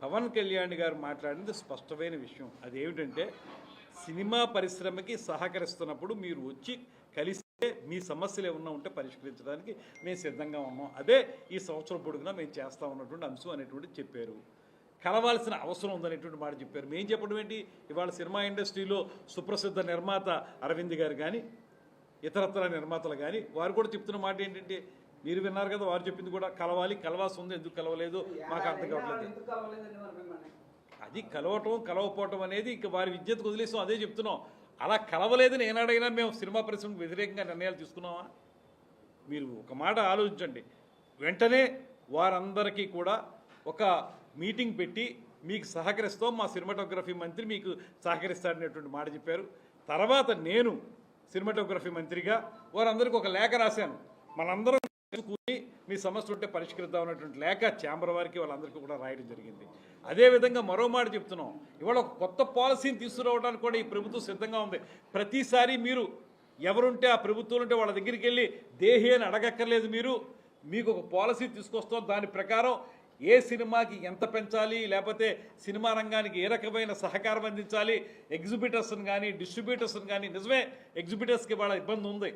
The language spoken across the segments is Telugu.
పవన్ కళ్యాణ్ గారు మాట్లాడింది స్పష్టమైన విషయం. అదేమిటంటే సినిమా పరిశ్రమకి సహకరిస్తున్నప్పుడు మీరు వచ్చి కలిస్తే మీ సమస్యలు ఏమన్నా ఉంటే పరిష్కరించడానికి మేము సిద్ధంగా ఉన్నాం. అదే ఈ సంవత్సరం పొడుగునా మేము చేస్తా ఉన్నటువంటి అంశం అనేటువంటి చెప్పారు. కలవాల్సిన అవసరం ఉందనేటువంటి మాట చెప్పారు. మేము చెప్పడం ఏంటి, ఇవాళ సినిమా ఇండస్ట్రీలో సుప్రసిద్ధ నిర్మాత అరవింద్ గారు కానీ ఇతరత్ర నిర్మాతలు కానీ వారు కూడా చెప్తున్న మాట ఏంటంటే, మీరు విన్నారు కదా, వారు చెప్పింది కూడా కలవాల్సి ఉంది, ఎందుకు కలవలేదు మాకు అర్థం కావట్లేదు. అది కలవకపోవటం అనేది ఇక వారి విజ్ఞతకు వదిలేసాం, అదే చెప్తున్నాం. అలా కలవలేదని ఏనాడైనా మేము సినిమా పరిశ్రమకు వ్యతిరేకంగా నిర్ణయాలు తీసుకున్నామా? మీరు ఒక మాట ఆలోచించండి. వెంటనే వారందరికీ కూడా ఒక మీటింగ్ పెట్టి మీకు సహకరిస్తాం, మా సినిమాటోగ్రఫీ మంత్రి మీకు సహకరిస్తాడనేటువంటి మాట చెప్పారు. తర్వాత నేను సినిమాటోగ్రఫీ మంత్రిగా వారందరికీ ఒక లేఖ రాశాను. మనందరం కూర్చుని మీ సమస్య ఉంటే పరిష్కరిద్దాం అనేటువంటి లేఖ ఛాంబర్ వారికి వాళ్ళందరికీ కూడా రాయడం జరిగింది. అదేవిధంగా మరో మాట చెప్తున్నాం, ఇవాళ ఒక కొత్త పాలసీని తీసుకురావడానికి కూడా ఈ ప్రభుత్వం సిద్ధంగా ఉంది. ప్రతిసారి మీరు ఎవరుంటే ఆ ప్రభుత్వం ఉంటే వాళ్ళ దగ్గరికి వెళ్ళి దేహి అని అడగక్కర్లేదు. మీకు ఒక పాలసీ తీసుకొస్తాం, దాని ప్రకారం ఏ సినిమాకి ఎంత పెంచాలి, లేకపోతే సినిమా రంగానికి ఏ రకమైన సహకారం అందించాలి, ఎగ్జిబిటర్స్ని కానీ డిస్ట్రిబ్యూటర్స్ని కానీ, నిజమే ఎగ్జిబిటర్స్కి వాళ్ళ ఇబ్బంది ఉంది,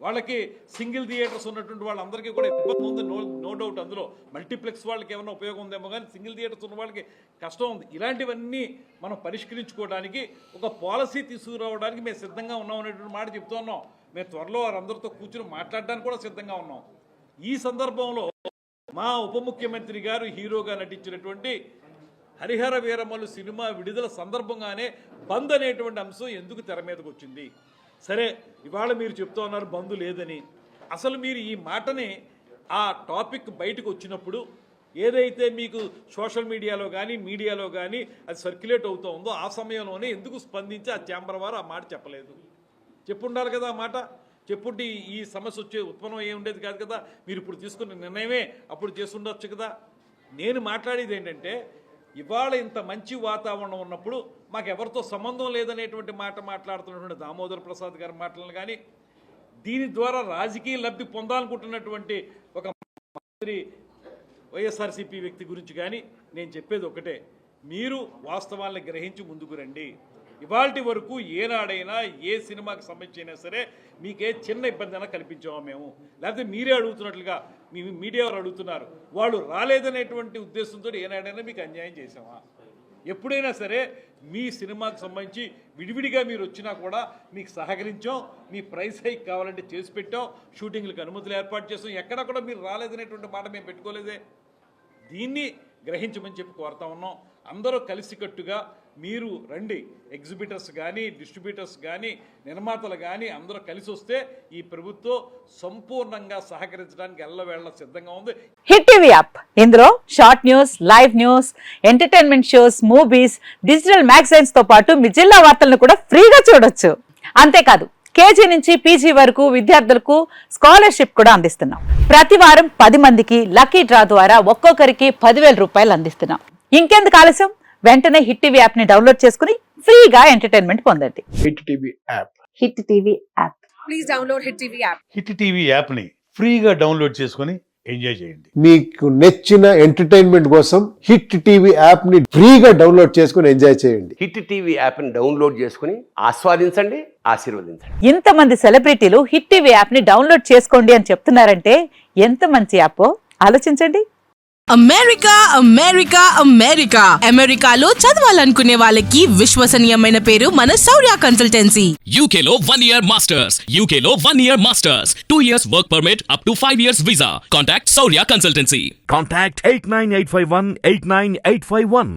వాళ్ళకి సింగిల్ థియేటర్స్ ఉన్నటువంటి వాళ్ళందరికీ కూడా ఇబ్బంది ఉంది, నో డౌట్. అందులో మల్టీప్లెక్స్ వాళ్ళకి ఏమైనా ఉపయోగం ఉందేమో కానీ సింగిల్ థియేటర్స్ ఉన్న వాళ్ళకి కష్టం ఉంది. ఇలాంటివన్నీ మనం పరిష్కరించుకోవడానికి ఒక పాలసీ తీసుకురావడానికి మేము సిద్ధంగా ఉన్నాం అనేటువంటి మాట చెప్తూ ఉన్నాం. మేము త్వరలో వారందరితో కూర్చుని మాట్లాడడానికి కూడా సిద్ధంగా ఉన్నాం. ఈ సందర్భంలో మా ఉప ముఖ్యమంత్రి గారు హీరోగా నటించినటువంటి హరిహర వీరమల్లు సినిమా విడుదల సందర్భంగానే బంద్ అనేటువంటి అంశం ఎందుకు తెర మీదకి వచ్చింది? సరే, ఇవాళ మీరు చెప్తూ ఉన్నారు బంద్ లేదని. అసలు మీరు ఈ మాటని ఆ టాపిక్ బయటకు వచ్చినప్పుడు ఏదైతే మీకు సోషల్ మీడియాలో కానీ మీడియాలో కానీ అది సర్క్యులేట్ అవుతూ ఉందో ఆ సమయంలోనే ఎందుకు స్పందించి ఆ ఛాంబర్ వారు ఆ మాట చెప్పలేదు? చెప్పుండాలి కదా ఆ మాట. చెప్పుంటే ఈ సమస్య వచ్చే ఉత్పన్నం ఏమి ఉండేది కాదు కదా. మీరు ఇప్పుడు తీసుకున్న నిర్ణయమే అప్పుడు చేస్తుండొచ్చు కదా. నేను మాట్లాడేది ఏంటంటే, ఇవాళ ఇంత మంచి వాతావరణం ఉన్నప్పుడు మాకు ఎవరితో సంబంధం లేదనేటువంటి మాట మాట్లాడుతున్నటువంటి దామోదర్ ప్రసాద్ గారి మాటలను కానీ, దీని ద్వారా రాజకీయ లబ్ధి పొందాలనుకుంటున్నటువంటి ఒక మంత్రి వైఎస్ఆర్సీపీ వ్యక్తి గురించి కానీ నేను చెప్పేది ఒకటే, మీరు వాస్తవాలను గ్రహించి ముందుకు రండి. ఇవాల్టి వరకు ఏనాడైనా ఏ సినిమాకి సంబంధించి అయినా సరే మీకే చిన్న ఇబ్బంది అయినా కల్పించామా మేము? లేకపోతే మీరే అడుగుతున్నట్లుగా మీ మీడియా వారు అడుగుతున్నారు, వాళ్ళు రాలేదనేటువంటి ఉద్దేశంతో ఏనాడైనా మీకు అన్యాయం చేసామా? ఎప్పుడైనా సరే మీ సినిమాకి సంబంధించి విడివిడిగా మీరు వచ్చినా కూడా మీకు సహకరించాం, మీ ప్రైస్ హైక్ కావాలంటే చేసి పెట్టాం, షూటింగ్లకు అనుమతులు ఏర్పాటు చేసాం, ఎక్కడ కూడా మీరు రాలేదనేటువంటి మాట మేము పెట్టుకోలేదే. దీన్ని గ్రహించమని చెప్పి కోరుతా ఉన్నాం. అందరూ కలిసికట్టుగా మీరు రండి, ఎగ్జిబిటర్స్ కానీ డిస్ట్రిబ్యూటర్స్ కానీ నిర్మాతలు కానీ అందరూ కలిసి వస్తే ఈ ప్రభుత్వం సంపూర్ణంగా సహకరించడానికి ఎల్లవేళ సిద్ధంగా ఉంది. హిట్ టీవీ యాప్, ఇందులో short news, live news, entertainment shows, movies, digital magazines తో పాటు మీ జిల్లా వార్తలను కూడా ఫ్రీగా చూడొచ్చు. అంతేకాదు కేజీ నుంచి పీజీ వరకు విద్యార్థులకు స్కాలర్షిప్ కూడా అందిస్తున్నాం. ప్రతి వారం 10 మందికి లక్కీ డ్రా ద్వారా ఒక్కొక్కరికి 10,000 రూపాయలు అందిస్తున్నాం. ఇంకెందుకు ఆలస్యం, వెంటనే హిట్ టీవీ యాప్ ని డౌన్లోడ్ చేసుకుని ఫ్రీగా ఎంటర్టైన్మెంట్ పొందండి. Hit TV app. Hit TV app. Please download hit TV app. Hit TV app ని ఫ్రీగా డౌన్లోడ్ చేసుకుని ఎంజాయ్ చేయండి. మీకు నచ్చిన ఎంటర్టైన్మెంట్ కోసం హిట్ టీవీ యాప్ ని ఫ్రీగా డౌన్లోడ్ చేసుకుని ఎంజాయ్ చేయండి. హిట్ టీవీ యాప్ ని డౌన్లోడ్ చేసుకుని ఆస్వాదించండి, ఆశీర్వదించండి. ఇంతమంది సెలబ్రిటీలు హిట్ టీవీ యాప్ ని డౌన్లోడ్ చేసుకోండి అని చెప్తున్నారంటే ఎంత మంచి యాప్ ఆలోచించండి. అమెరికా అమెరికా అమెరికా అమెరికాలో చదవాలనుకునే వాళ్ళకి విశ్వసనీయమైన పేరు మన శౌర్య కన్సల్టెన్సీ. UK లో 1 year masters, UK లో 1 year masters, 2 years work permit up to 5 years visa. Contact Saurya Consultancy. Contact 89851 89851.